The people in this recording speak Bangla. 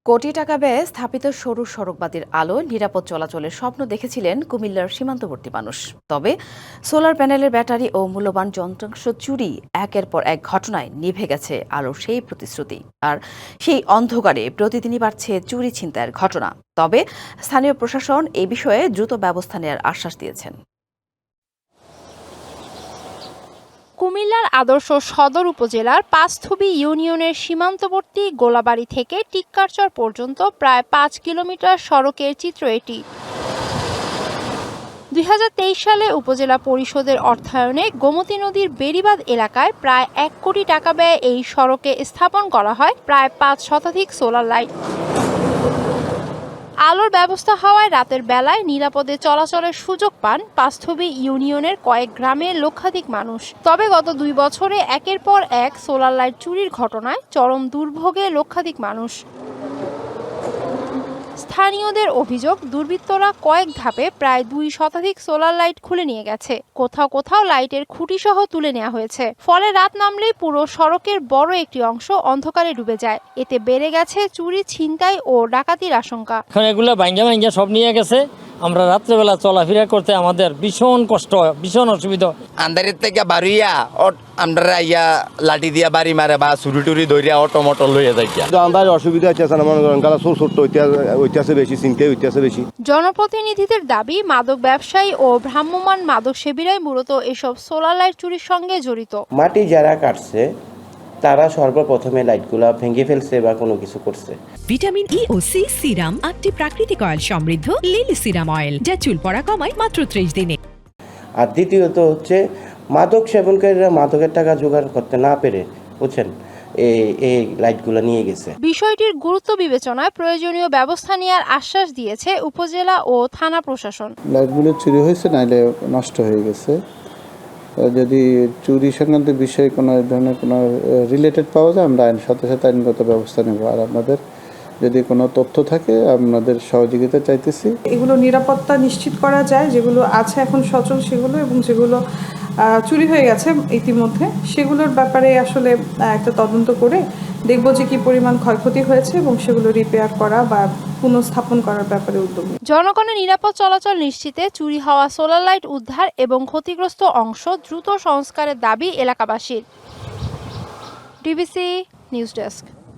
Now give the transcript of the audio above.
কোটি টাকা ব্যয়ে স্থাপিত সরু সড়কবাতির আলো নিরাপদ চলাচলের স্বপ্ন দেখেছিলেন কুমিল্লার সীমান্তবর্তী মানুষ। তবে সোলার প্যানেলের ব্যাটারি ও মূল্যবান যন্ত্রাংশ চুরি একের পর এক ঘটনায় নিভে গেছে আলোর সেই প্রতিশ্রুতি। আর সেই অন্ধকারে প্রতিদিনই বাড়ছে চুরি ছিনতাইয়ের ঘটনা। তবে স্থানীয় প্রশাসন এই বিষয়ে দ্রুত ব্যবস্থা নেওয়ার আশ্বাস দিয়েছেন। কুমিল্লার আদর্শ সদর উপজেলার পাঁচথুবি ইউনিয়নের সীমান্তবর্তী গোলাবাড়ি থেকে টিক্কারচর পর্যন্ত প্রায় ৫ কিলোমিটার সড়কের চিত্র এটি। ২০২৩ সালে উপজেলা পরিষদের অর্থায়নে গোমতী নদীর বেড়িবাঁধ এলাকায় প্রায় ১ কোটি টাকা ব্যয়ে এই সড়কে স্থাপন করা হয় প্রায় ৫ শতাধিক সোলার লাইট। আলোর ব্যবস্থা হওয়ায় রাতের বেলায় নিরাপদে চলাচলের সুযোগ পান পাঁচথুবি ইউনিয়নের কয়েক গ্রামের লক্ষাধিক মানুষ। তবে গত ২ বছরে একের পর এক সোলার লাইট চুরির ঘটনায় চরম দুর্ভোগে লক্ষাধিক মানুষ। স্থানীয়দের অভিযোগ, দুর্বৃত্তরা কয়েক ধাপে প্রায় ২ শতাধিক সোলার লাইট খুলে নিয়ে গেছে। কোথাও কোথাও লাইটের খুঁটিসহ তুলে নেওয়া হয়েছে। ফলে রাত নামলেই পুরো সড়কের বড় একটি অংশ অন্ধকারে ডুবে যায়। এতে বেড়ে গেছে চুরি, ছিনতাই ও ডাকাতির আশঙ্কা। এখন এগুলো ভাঙ্গা সব নিয়ে গেছে। আমরা রাত্রেবেলা চলাফেরা করতে আমাদের ভীষণ কষ্ট, ভীষণ অসুবিধা। আন্দারের থেকে বাড়িয়া আমরা ইয়া লাঠি দিয়া বাড়ি মারে বা চুরি টুরি ধরিয়া অটো মটর লইয়া যাই। আমাদের অসুবিধা হচ্ছে মনে করেন ছোট ঐতিহাসে বেশি চিন্তায় ঐতিহাসে বেশি। জনপ্রতিনিধিদের দাবি, মাদক ব্যবসায়ী ও ভ্রাম্যমাণ মাদক সেবীরাই মূলত এসব সোলার লাইট চুরির সঙ্গে জড়িত। মাটি যারা কাটছে তারা সর্বপ্রথমে লাইটগুলা ভেঙে ফেলছে বা কোনো কিছু করছে। ভিটামিন ই ও সি সিরাম, 8টি প্রাকৃতিক অয়েল সমৃদ্ধ লিলি সিরাম অয়েল, যা চুল পড়া কমায় মাত্র 30 দিনে। আর দ্বিতীয়ত হচ্ছে মাদক সেবনকারীরা মাদকের টাকা জোগাড় করতে না পেরে, বুঝছেন, এই লাইটগুলো নিয়ে গেছে। বিষয়টির গুরুত্ব বিবেচনায় প্রয়োজনীয় ব্যবস্থা নেওয়ার আশ্বাস দিয়েছে উপজেলা ও থানা প্রশাসন। লাইটগুলো চুরি হয়েছে, নাইলে নষ্ট হয়ে গেছে। যদি চুরি সংক্রান্ত বিষয়ে কোনো ধরনের কোনো রিলেটেড পাওয়া যায়, আমরা সাথে সাথে আইনগত ব্যবস্থা নেব। আর আপনাদের যদি কোনো তথ্য থাকে আপনাদের সহযোগিতা চাইতেছি। এগুলো নিরাপত্তা নিশ্চিত করা যায়, যেগুলো আছে এখন সচল সেগুলো, এবং যেগুলো চুরি হয়ে গেছে ইতিমধ্যে সেগুলোর ব্যাপারে আসলে একটা তদন্ত করে দেখব যে কি পরিমাণ ক্ষয়ক্ষতি হয়েছে এবং সেগুলো রিপেয়ার করা বা পুনঃস্থাপন করার ব্যাপারে উদ্যোগ। জনগণের নিরাপদ চলাচল নিশ্চিতে চুরি হওয়া সোলার লাইট উদ্ধার এবং ক্ষতিগ্রস্ত অংশ দ্রুত সংস্কারের দাবি এলাকাবাসীর। DBC news desk.